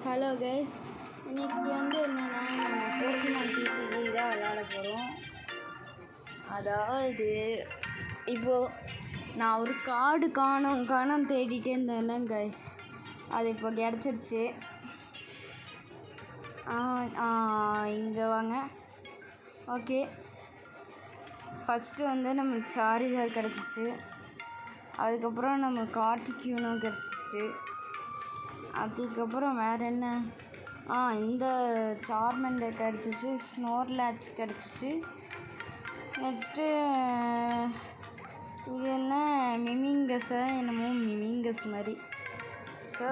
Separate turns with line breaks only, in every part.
Hello guys, இன்னைக்கு என்னென்னா நம்ம போக்கிமான் டிசிஜி தான் விளாட போகிறோம். அதாவது இப்போது நான் ஒரு கார்டு காணோம் தேடிட்டே இருந்தேன் கைஸ். அது இப்போ கிடச்சிருச்சு. இங்கே வாங்க. ஓகே, ஃபஸ்ட்டு நம்மளுக்கு சார்ஜர் கிடச்சிச்சு. அதுக்கப்புறம் நம்ம கார்டிக்யூனும் கிடச்சிச்சு. அதுக்கப்புறம் வேறு என்ன, இந்த சார்மெண்டர் கிடச்சிச்சு, ஸ்னோர்லாக்ஸ் கிடச்சிச்சு. நெக்ஸ்ட்டு இது என்ன, மிமிங்கஸை என்னமோ மிமிங்கஸ் மாதிரி. ஸோ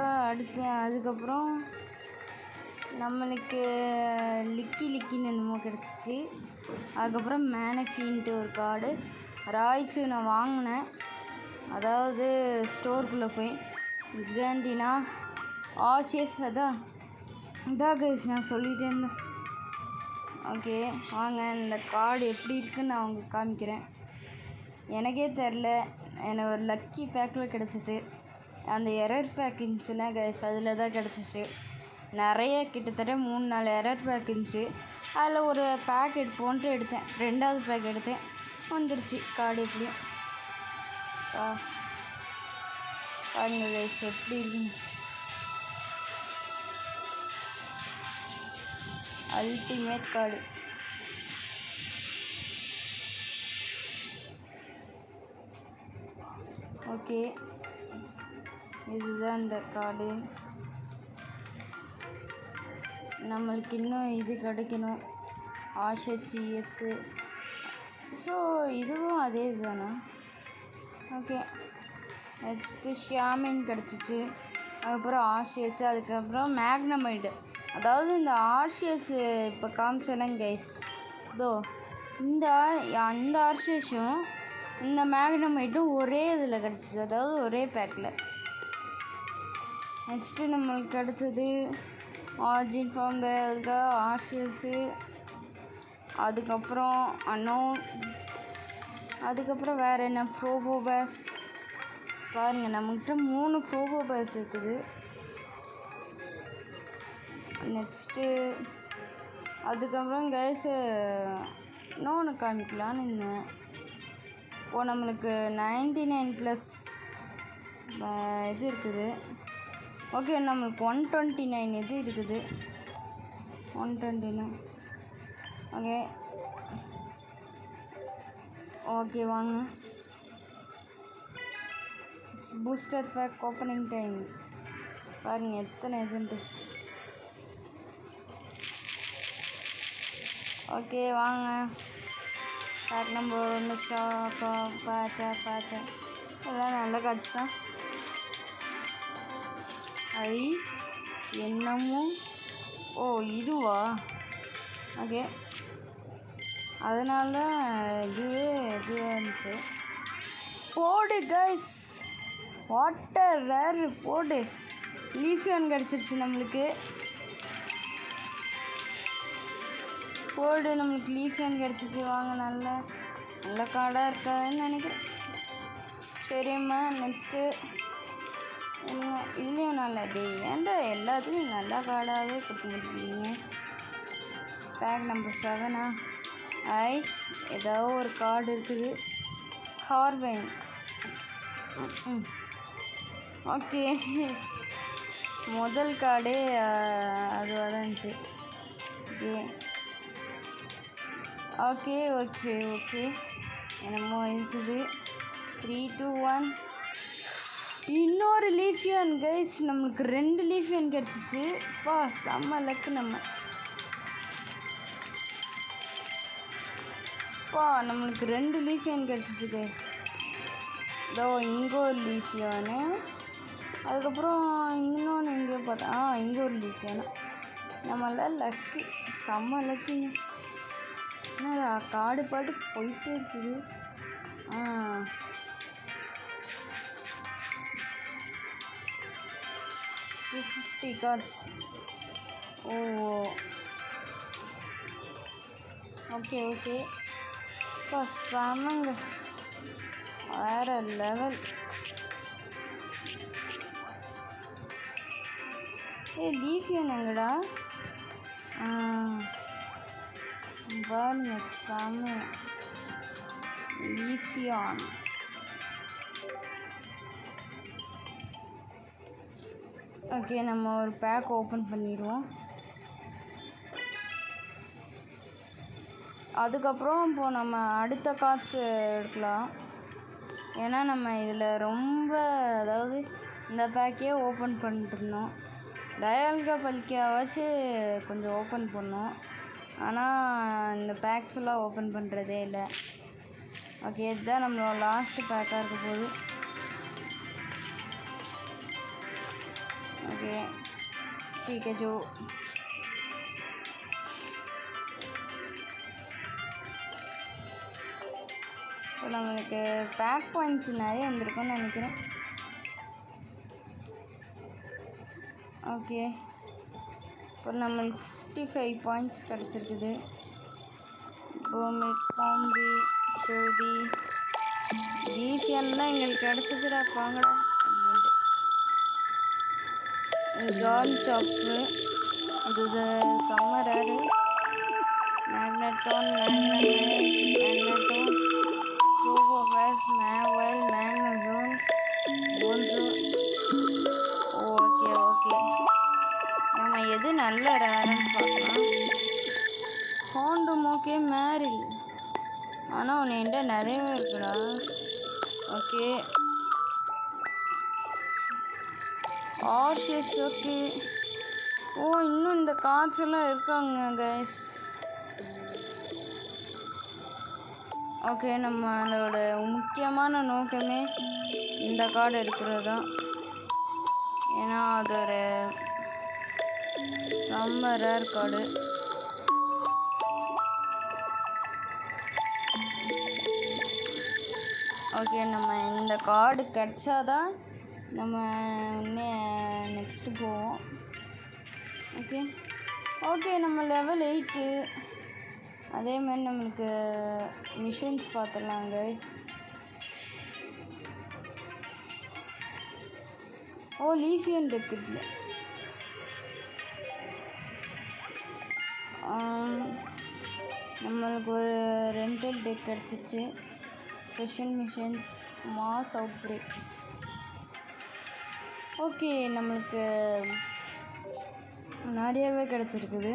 அதுக்கப்புறம் நம்மளுக்கு லிக்கின்னு என்னமோ கிடச்சிச்சு. அதுக்கப்புறம் மேனஃபின்ட்டு ஒரு கார்டு. ராய்ச்சு நான் வாங்கினேன், அதாவது ஸ்டோருக்குள்ளே போய். ஜிடாண்டினா ஆஷியஸ் இதான் கைஸ் நான் சொல்லிகிட்டே இருந்தேன். ஓகே வாங்க, இந்த கார்டு எப்படி இருக்குன்னு நான் உங்களுக்கு காமிக்கிறேன். எனக்கே தெரில, எனக்கு ஒரு லக்கி பேக்கில் கிடச்சிச்சு. அந்த எரர் பேக் இருந்துச்சுன்னா கைஸ், அதில் தான் கிடச்சிச்சு. நிறைய கிட்டத்தட்ட 3-4 எரர் பேக் இருந்துச்சு. அதில் ஒரு பேக் எடுப்போன்ட்டு எடுத்தேன். 2வது பேக் எடுத்தேன், வந்துருச்சு கார்டு. எப்படியும் பாருங்க கைஸ் எப்படி இருக்குன்னு. Ultimate card. ஓகே, இதுதான் இந்த கார்டு. நம்மளுக்கு இன்னும் இது கிடைக்கணும், ஆர்சிஎஸ்ஸு. ஸோ இதுவும் அதே இதுதானா? ஓகே, நெக்ஸ்ட்டு ஷியாமின் கிடச்சிச்சு. அதுக்கப்புறம் ஆர்சிஎஸ், அதுக்கப்புறம் மேக்னமைடு. அதாவது இந்த ஆர்சிஎஸ் இப்போ காமிச்சேன் கைஸ், அந்த ஆர்சிஎஸும் இந்த மேக்னமைட்டும் ஒரே இதில் கிடச்சிச்சு, அதாவது ஒரே பேக்கில். நெக்ஸ்ட்டு நம்மளுக்கு கிடச்சது ஆர்ஜின் ஃபவுண்டு, அதுக்காக ஆர்சிஎஸ்ஸு, அதுக்கப்புறம் அன்னோன், அதுக்கப்புறம் வேறு என்ன, ப்ரோபோபேஸ். பாருங்கள், நம்மகிட்ட 3 ப்ரோபோபேஸ் இருக்குது. நெக்ஸ்ட்டு அதுக்கப்புறம் கைஸு இன்னொன்று காமிக்கலான்னு இருந்தேன். இப்போது நம்மளுக்கு 99+ இது இருக்குது. ஓகே, நம்மளுக்கு 129 இது இருக்குது, 129. ஓகே வாங்க, பூஸ்டர் பேக் ஓப்பனிங் டைம். பாருங்கள் எத்தனை ஏஜென்ட்டு. ஓகே வாங்க, பேக் நம்பர் 1 ஸ்டாக்கா. பார்த்தேன் எல்லாம் நல்ல காட்சி தான். என்னமோ இதுவா? ஓகே, அதனால இதுவே இருந்துச்சு. போடு கைஸ், வாட்டர் ரேர் போடு. லீஃபியான் கிடச்சிருச்சு நம்மளுக்கு. போடு, நம்மளுக்கு லீஃபியான் கிடச்சிச்சு. வாங்க, நல்ல கார்டாக இருக்காதுன்னு நினைக்கிறேன். சரிம்மா, நெக்ஸ்ட்டு இதுலேயும் நல்ல ஏன்டா எல்லாத்துலேயும் நல்ல கார்டாகவே கொடுக்க முடியுங்க. Pack number 7. ஏதோ ஒரு கார்டு இருக்குது, கார்வைன். ஓகே, முதல் கார்டே அதுவாக தான் இருந்துச்சு. ஓகே என்னமோ இருக்குது. 3, 2, 1. இன்னொரு லீஃபியான் கைஸ், நம்மளுக்கு 2 லீஃபியான் கிடச்சிச்சு. செம்ம லக்கு. நம்மளுக்கு 2 லீஃபியான் கிடச்சிச்சு கைஸ். இங்கே ஒரு லீஃபியானு, அதுக்கப்புறம் இன்னொன்று எங்கேயோ பார்த்தா இங்கே ஒரு லீஃபியானு. நம்மளாம் லக்கு, செம்ம லக்குங்க. என்னடா கார்டு பாட்டு போயிட்டே இருக்குது. 250 cards. ஓகே செமங்க, வேறு லெவல். லீஃபியன் எங்கடா? பாருங்க செம்ம லீஃபியான். ஓகே, நம்ம ஒரு பேக் ஓப்பன் பண்ணிடுவோம். அதுக்கப்புறம் இப்போது நம்ம அடுத்த கார்ட்ஸு எடுக்கலாம். ஏன்னா நம்ம இதில் ரொம்ப அதாவது இந்த பேக்கே ஓப்பன் பண்ணிட்டுருந்தோம். டயல்கா பல்கியா வச்சு கொஞ்சம் ஓப்பன் பண்ணோம். ஆனால் இந்த பேக்ஸ் எல்லாம் ஓப்பன் பண்ணுறதே இல்லை. ஓகே, இதுதான் நம்மளோட லாஸ்ட்டு பேக்காக இருக்க போகுது. Okay, Pikachu. இப்போ நம்மளுக்கு பேக் பாயிண்ட்ஸ் நிறைய வந்திருக்குன்னு நினைக்கிறேன். ஓகே, இப்போ நம்மளுக்கு 55 பாயிண்ட்ஸ் கிடச்சிருக்குது. கோமிக், காம்பி, ஷெர்பி, லீஃபியன்லாம் எங்களுக்கு கிடச்சிச்சுடா பாங்கடா அப்படின்ட்டு. கார்ன் சாப்பு, இது செம்ம ரேரு. மேக்னட்டோன், மேக்னட்டோன், ப்ரோபோவேஸ், மேவல், மேக்னசோன், போன்சோன். ஓகே ஓகே, நம்ம எது நல்ல ரேருன்னு பார்க்கலாம். ஹாண்டும் ஓகே, மேரில். ஆனால் ஒன்று என்கிட்ட நிறையவே இருக்குடா. ஓகே, ஆர்ஷியஸ். ஓகே, இன்னும் இந்த கார்ட்ஸ் எல்லாம் இருக்காங்க கைஸ். ஓகே, நம்மளோட முக்கியமான நோக்கமே இந்த கார்டு எடுக்கிறது தான். ஏன்னா அது ஒரு செம்ம ரேர் கார்டு. ஓகே, நம்ம இந்த கார்டு கிடச்சாதான் நம்ம நெக்ஸ்ட்டு போவோம். ஓகே ஓகே, நம்ம லெவல் 8. அதே மாதிரி நம்மளுக்கு மிஷின்ஸ் பார்த்துடலாம் கைஸ். லீஃபியன் டெக் இல்லை. நம்மளுக்கு ஒரு ரெண்டல் டெக் கிடச்சிருச்சு. Special missions, mass outbreak. Okay, நம்மளுக்கு நிறையவே கிடச்சிருக்குது.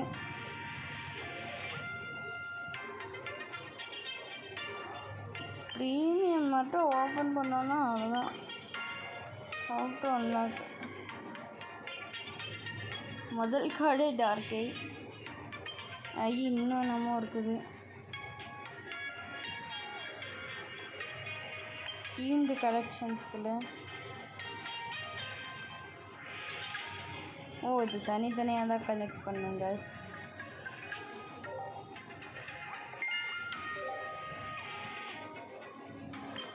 ப்ரீமியம் மட்டும் ஓப்பன் பண்ணோன்னா அவ்வளோதான். How to unlock. முதல் கார்டே டார்க் ஐ. இன்னும் என்னமோ இருக்குது. டீம்டு கலெக்ஷன்ஸ்குள்ள இது தனித்தனியாக தான் கலெக்ட் பண்ணுங்க.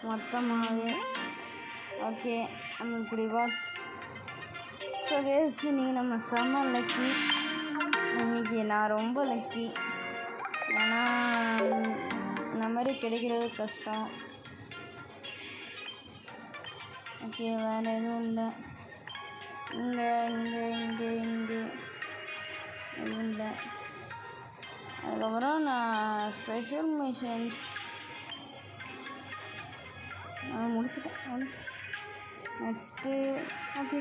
மொத்தமாகவே. ஓகே, நம்மளுக்கு ரிவார்ட்ஸ். ஸோ கேஸ், நீ நம்ம செம்ம லக்கி. இன்னைக்கு நான் ரொம்ப லக்கி. ஏன்னா இந்த மாதிரி கிடைக்கிறது கஷ்டம். ஓகே, வேறு எதுவும் இல்லை. இங்கே எதுவும் இல்லை. அதுக்கப்புறம் நான் ஸ்பெஷல் மிஷன்ஸ் முடிச்சிட்டேன். நெக்ஸ்ட்டு ஓகே,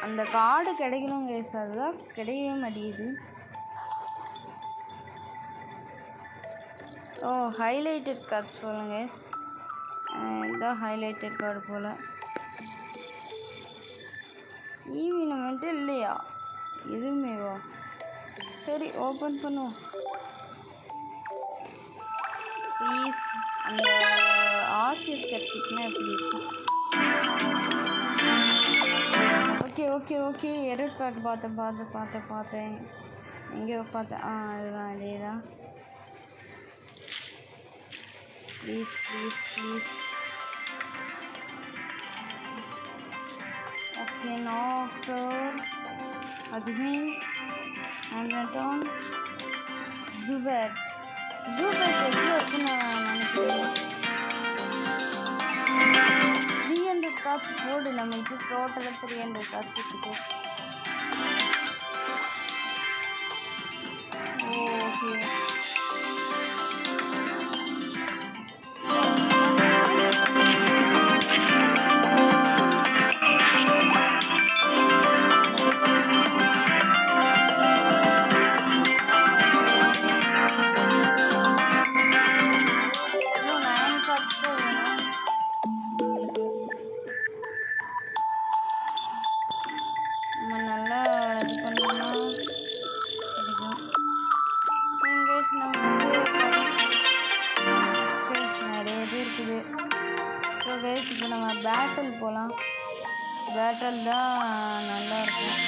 அந்த கார்டு கிடைக்கணும் கேஸ். அதுதான் கிடைக்கவே மாட்டேங்குது. ஹைலைட்டட் கார்ட்ஸ் போலுங்க. இதுதான் ஹைலைட்டட் கார்டு போல். ஈவி நம்மகிட்ட இல்லையா எதுவுமேவா? சரி, ஓப்பன் பண்ணுவோம் ப்ளீஸ். அந்த ஆர்ஷியஸ் கிடச்சிச்சுன்னா எப்படி இருக்கும்? ஓகே, எரர் பேக் பார்த்தேன். எங்கே பார்த்தேன்? அதுதான், அதே தான். ப்ளீஸ். ஓகே, நாக்டர், அஜ்மீன், மேக்னட்டோன், ஜூபர்ட் எவ்வளோ இருக்குன்னு நான் நினைக்கிறேன். 300 கார்ட்ஸ் போடு. நம்மளுக்கு டோட்டலாக 300 கார்ட்ஸ் இருக்குது. பேட்டல் தான் நல்லாயிருக்கும்.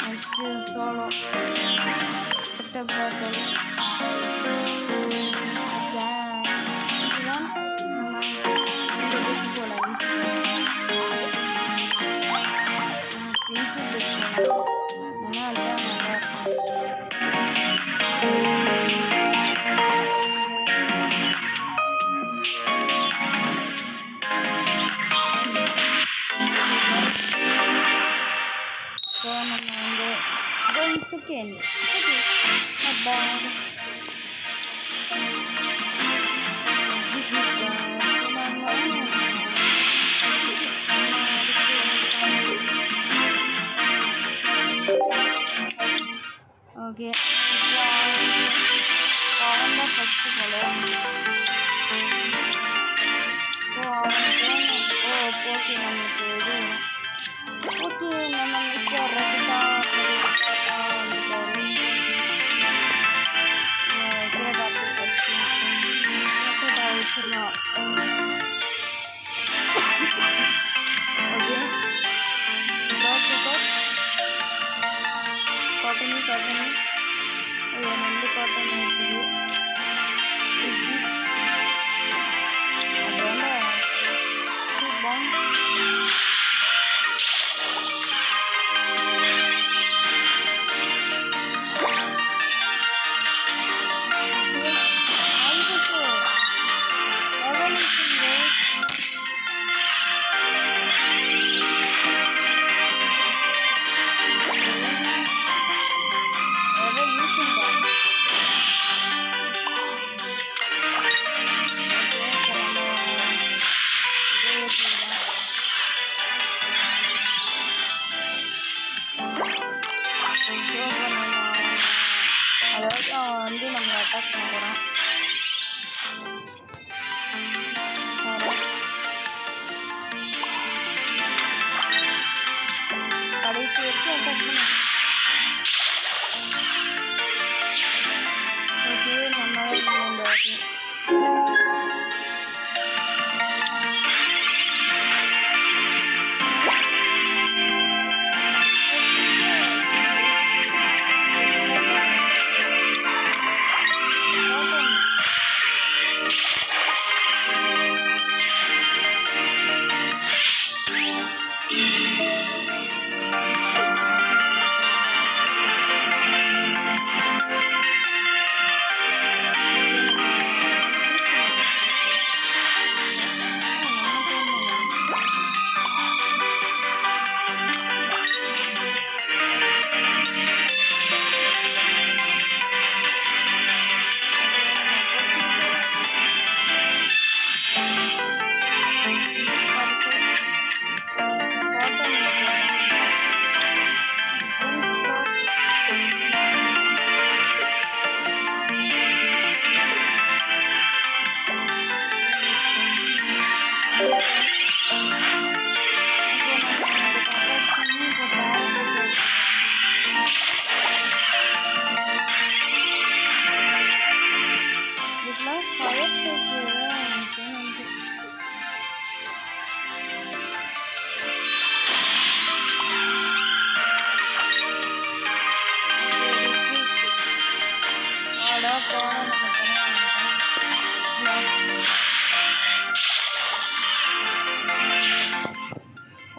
Next solo setup battle. இதுதான் நம்ம இந்த புக் போகலாம். பென்சில் புக் போகலாம். ஏன்னா அதுதான் நல்லாயிருக்கும். ஸோ நம்ம வந்து 1 second. Okay, not bad. Okay, அவன் தான் ஃபஸ்ட்டு போல. ஓகே நம்மளுக்கு இது ஓகே. நம்ம மிஸ்டர் ரபிதா வச்சிடலாம். ஓகே, காட்டனு நல்ல காட்டன் இருக்குது. அதனால பாண்ட் வந்து நம்ம அட்டாக் பண்ண போகிறோம். கடைசி வரைக்கும் அட்டாக் பண்ண. ஓகே, நம்ம இந்த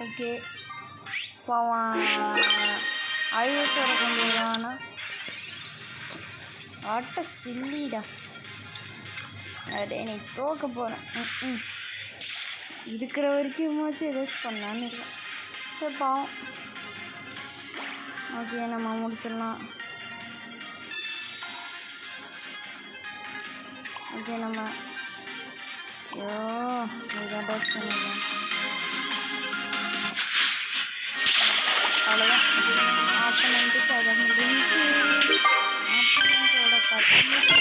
ஓகே. இப்போ அவன் ஐஓஸோட கொண்டு வரானா ஆட்ட சில்லிடா. அடே நீ தோக்க போகிறேன். இருக்கிற வரைக்குமாச்சும் ஏதாச்சும் பண்ணான்னு இல்லை. சரி பாவம். ஓகே, நம்ம முடிச்சிடலாம். ஓகே, நம்ம இதான் டச் பண்ணிடலாம். அவ்வளோதான். ஆப்பனண்ட்டுக்கு அதை முடிஞ்சு ஆப்பனண்ட்டோட பார்த்தீங்கன்னா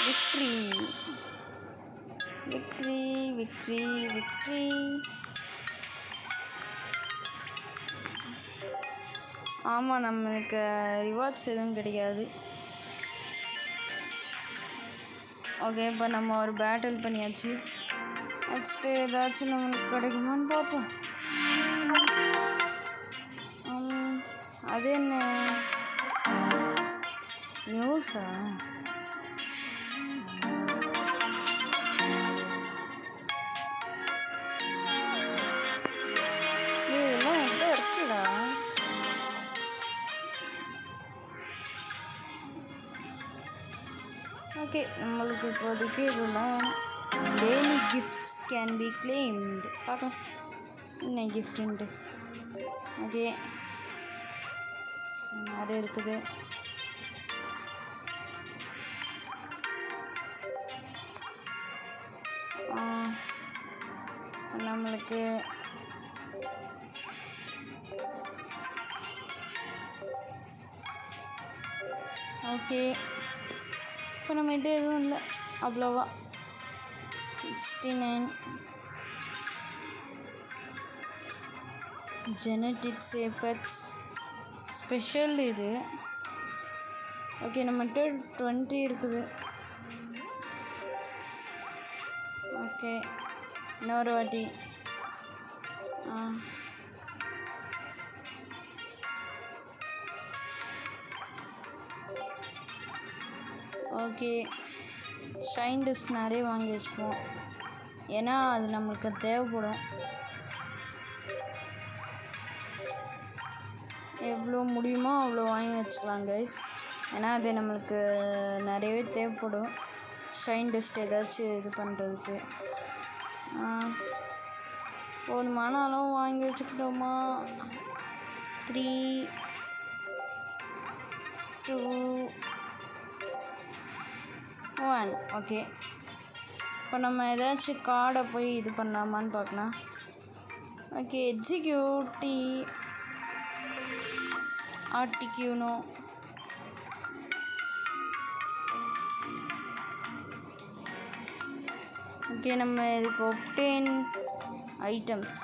விக்ட்ரி விக்ட்ரி விக்ட்ரி விக்ட்ரி. ஆமாம், நம்மளுக்கு ரிவார்ட்ஸ் எதுவும் கிடைக்காது. ஓகே, இப்போ நம்ம ஒரு பேட்டில் பண்ணியாச்சு. நெக்ஸ்ட்டு ஏதாச்சும் நம்மளுக்கு கிடைக்குமான்னு பார்ப்போம். அது என்ன நியூஸா? இதெல்லாம் எங்கே இருக்குடா? ஓகே, நம்மளுக்கு இப்போதைக்கு இதெல்லாம் வேணும். Daily gifts can be claimed. பார்க்கலாம் என்ன கிஃப்ட்டுன்ட்டு. ஓகே, நிறைய இருக்குது. நம்மளுக்கு ஓகே, இப்போ நம்மகிட்ட எதுவும் இல்லை அவ்வளோவா. 69 ஜெனட்டிக்ஸ் ஏபெக்ஸ் ஸ்பெஷல் இது. ஓகே, நம்மகிட்ட 20 இருக்குது. ஓகே, இன்னொரு வாட்டி. ஓகே, ஷைன் டஸ்ட் நிறைய வாங்கி வச்சுக்குவோம், ஏன்னா அது நம்மளுக்கு தேவைப்படும். எவ்வளோ முடியுமோ அவ்வளோ வாங்கி வச்சுக்கலாம் கைஸ், ஏன்னா அது நம்மளுக்கு நிறையவே தேவைப்படும். ஷைன் டஸ்ட் ஏதாச்சும் இது பண்ணுறதுக்கு போதுமான அளவு வாங்கி வச்சுக்கிட்டோமா? 3 2 1. ஓகே, இப்போ நம்ம ஏதாச்சும் கார்டை போய் இது பண்ணலாமான்னு பார்க்கலாம். ஓகே, எக்ஸிக்யூட்டி ஆர்டிக்யூனோ. ஓகே, நம்ம இதுக்கு ஒப்டெயின் ஐட்டம்ஸ்.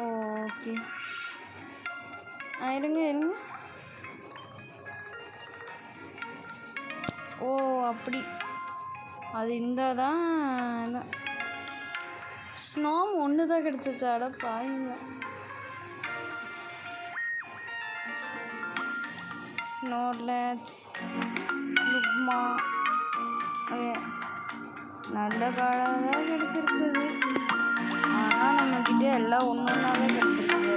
ஓகே, இருங்க. ஓ, அப்படி அது இருந்தால் தான். ஸ்னோம் ஒன்று தான் கிடச்சிச்சாட பாருங்க. ஸ்னோர்லெட்ஸ் ஸ்லுக்மா. ஓகே, நல்ல காடாக தான் கிடச்சிருக்குது, ஆனால் நம்மக்கிட்ட எல்லாம் ஒன்று ஒன்றாவே கிடச்சிருக்குது.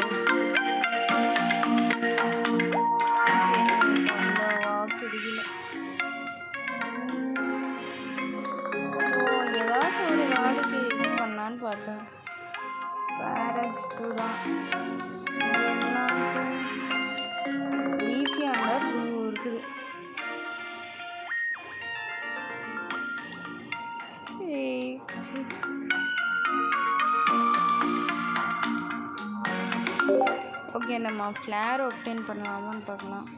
அவ்வளோவா கிடைக்கல. ஏதாச்சும் ஒரு காடுக்கு இது பண்ணான்னு பார்த்தேன். பேரஸ் 2 தான். லீஃபி அண்டர் 2 இருக்குது. ஓகே, நம்ம ஃப்ளேர் ஒப்டெயின் பண்ணலாமான்னு பார்க்கலாம்.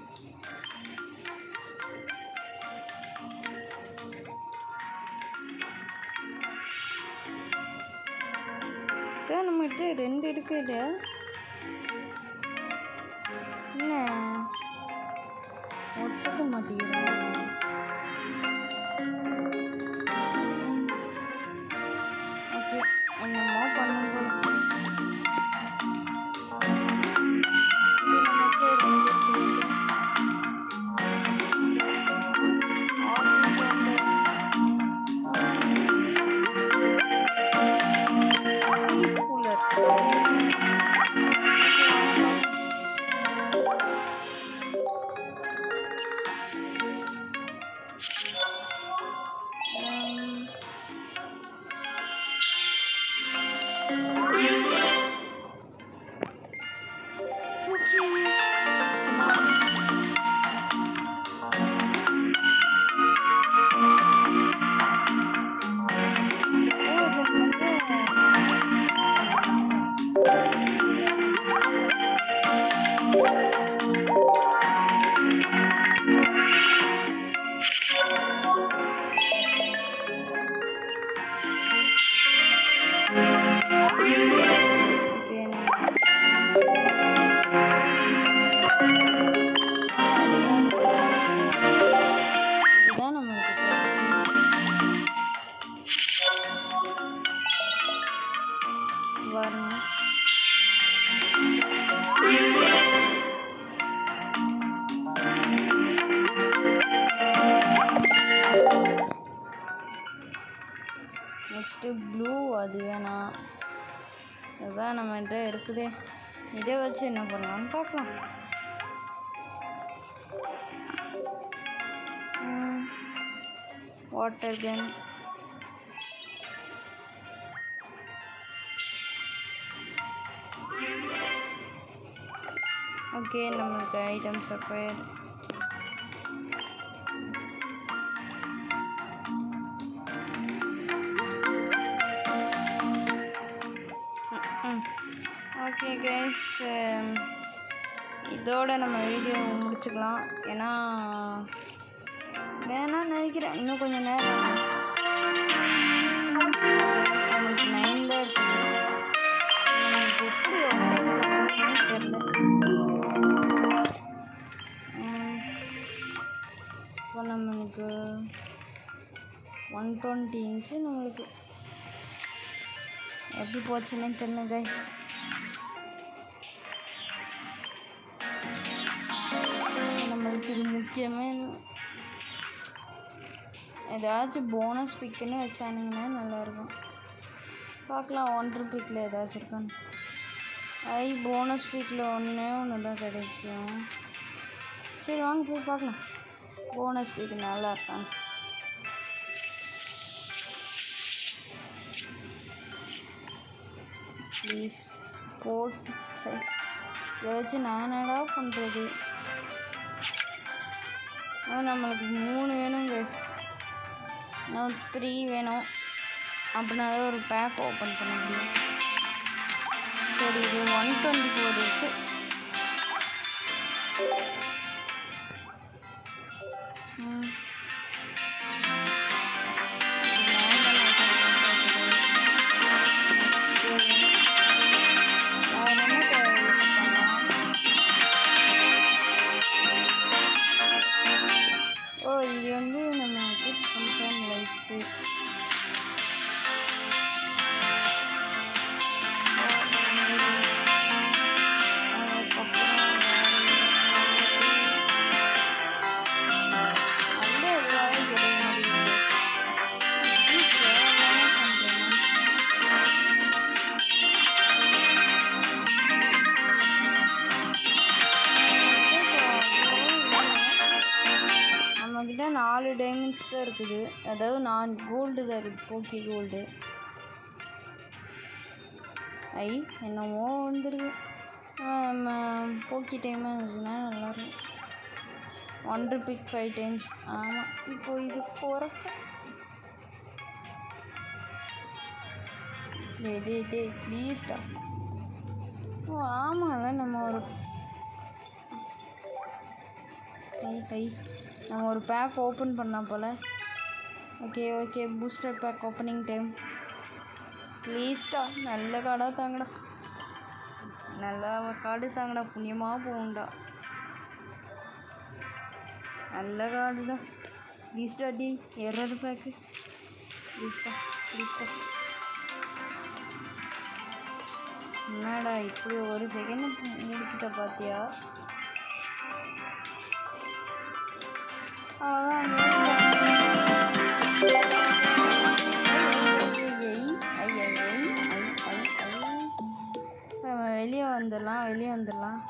நம்மகிட்ட 2 இருக்குது. என்ன ஒத்துக்க மாட்டேங்கிறோம். ஓகே, என்னமோ பண்ணும் போல. நெக்ஸ்ட்டு ப்ளூ, அது வேணாம். இதுதான் நம்மகிட்ட இருக்குதே. இதை வச்சு என்ன பண்ணலாம்னு பார்க்கலாம். Water gun, okay. நம்மளுக்கு ஐட்டம்ஸ் அக்வயர்ட். ஓகே கைஸ், இதோட நம்ம வீடியோ முடிச்சுக்கலாம். ஏன்னா வேணாம்னு நினைக்கிறேன். இன்னும் கொஞ்சம் நேரம் நமக்கு 9 தான் இருக்குது. நமக்கு எப்படி தெரியல. இப்போ நம்மளுக்கு 120 இன்ச்சு நம்மளுக்கு எப்படி போச்சுன்னே தெரியல கைஸ். நம்மளுக்கு இது முக்கியமே ஏதாச்சும் போனஸ் பிக்குன்னு வச்சானுங்கன்னா நல்லாயிருக்கும். பார்க்கலாம் 1 ரூபிக்கில் ஏதாச்சும் இருக்கான்னு. போனஸ் பிக்கில் ஒன்று தான் கிடைக்கும். சரி வாங்க போய் பார்க்கலாம் போனஸ் பிக் நல்லா இருக்கான்னு. ப்ளீஸ் போட் சரி, இதை வச்சு நான் என்னடா பண்ணுறது? நம்மளுக்கு 3 வேணும் கைஸ். இன்னும் 3 வேணும். அப்படின்னா தான் ஒரு பேக் ஓப்பன் பண்ண முடியும். சரி, இது 124 இருக்குது. இது வந்து நமக்கு கன்ஃபார்ம் லைட்ஸு. நம்மக்கிட்ட 4 டைமண்ட்ஸ் தான் இருக்குது. அதாவது 4 கோல்டு தான் இருக்குது. போக்கி கோல்டு. என்னமோ வந்துருக்கு. போக்கி டைம் இருந்துச்சுன்னா நல்லாயிருக்கும். 1 ரூபிக் 5 டைம்ஸ். ஆமாம், இப்போ இது குறைச்சா ப்ளீஸ்டா. ஓ ஆமாம்ல, நம்ம ஒரு நம்ம ஒரு பேக் ஓப்பன் பண்ணால் போல். Okay booster pack opening time. ப்ளீஸ்டா நல்ல கார்டாக தாங்கடா. நல்ல கார்டு தாங்கடா. புண்ணியமாக போகும்டா. நல்ல கார்டுடா. ப்ளீஸ்டா டி. Error bag. ப்ளீஸ்டா. என்னடா இப்படி ஒரு செகண்ட் முடிச்சுட்ட பார்த்தியா? நம்ம வெளியே வந்துடலாம்.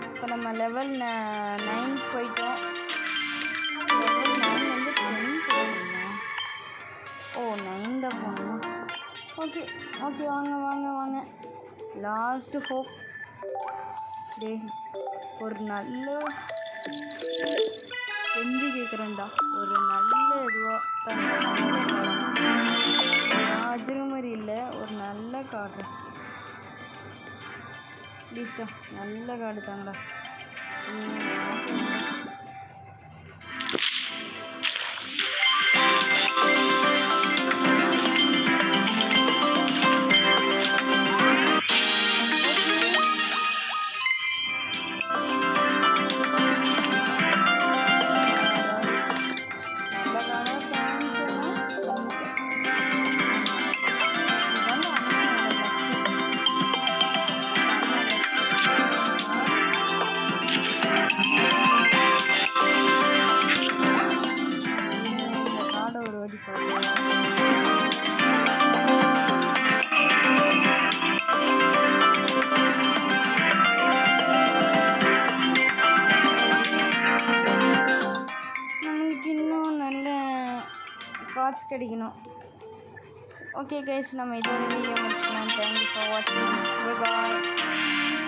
இப்போ நம்ம லெவல் 9 போயிட்டோம். லெவல் 9 வந்து 10 போகணுமா? ஓ 9 தான் போகணுமா? ஓகே வாங்க. Last hope. டே ஒரு நல்ல செஞ்சு கேட்குறேன்டா. ஒரு நல்ல இதுவாக நான் வச்சுருக்க மாதிரி இல்லை. ஒரு நல்ல கார்டு ப்ளீஸ்டா. நல்ல கார்டு தாங்கடா. ஸ்டார்ஸ் கிடைக்கணும். ஓகே கைஸ், நம்ம இதோட வீடியோ முடிச்சுக்கலாம். தேங்க்யூ ஃபார் வாட்சிங். Bye bye.